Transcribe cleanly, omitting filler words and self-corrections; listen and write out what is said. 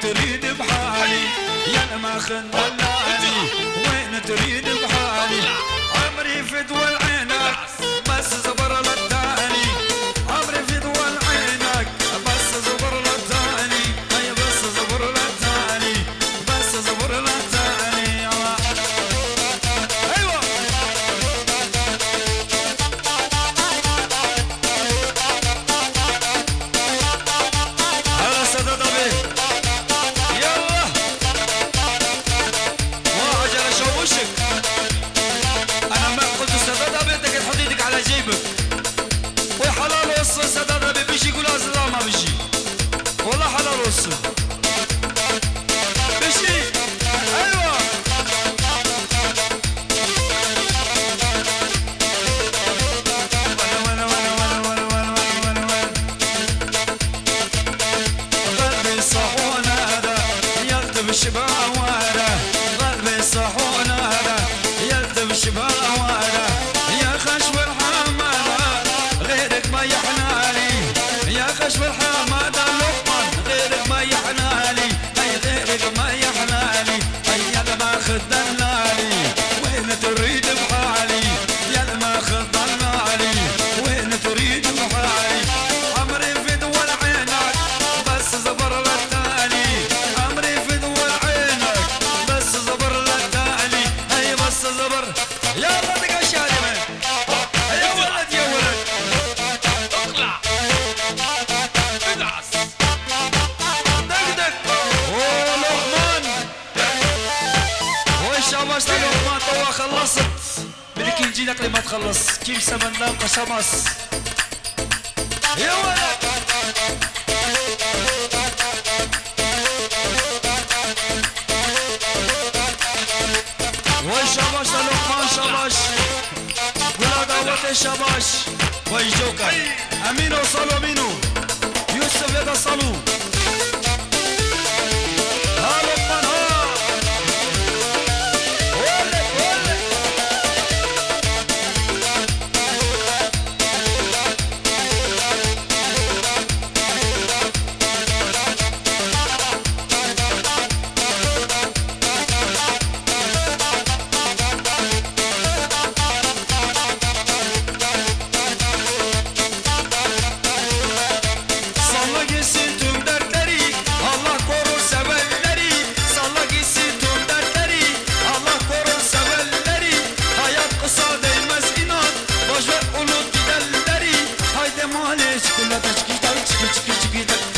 تريد بحالي يا ما خلالي وين تريد بحالي عمري في دول عينك بس زبر للتاني عمري في دول عينك بس زبر للتاني هي بس زبر للتاني بس زبر للتاني ايوه هلا سدد ابي يلا وعجل شوشك انا ما قلت سدد ابي انت تحط ايدك على جيبك وحلال وص سدد ابي بيجي يقول لا ما بيجي والله حلال وص بيجي ايوه قلبي صحون هذا يكتب شباوره قلبي صحون هذا يكتب شباوره يا خشب الحمادة غيرك ما يحنالي يا خشب الحمادة لقمان غيرك ما يحنالي اي غيرك ما يحنالي اي يا ما خدلالي وين تريد بحالي يا ما خدلالي وين تريد بحالي عمري في دول عينك بس زبر للتاني عمري في دول عينك بس زبر للتاني اي بس زبر يلا دق الشارع يا ولد يا ولد اطلع ادعس دقدق اوه لقمان وش لقمان توا خلصت بدك يجيلك لما تخلص كيف سمن لاقى شمس يا ولد وشباش لقمان شباش ولا دعوة الشباش ويجوكر امينو صلو امينو يوسف يدا صلو ها لقمان ها ولد ولد Salla gitsin tüm dertleri Allah korur sevenleri Salla gitsin tüm dertleri Allah korur sevenleri Hayat kısa değmez inan Boş ver unut gidenleri Haydi maliç kullata çıkı çıkı çıkı çıkı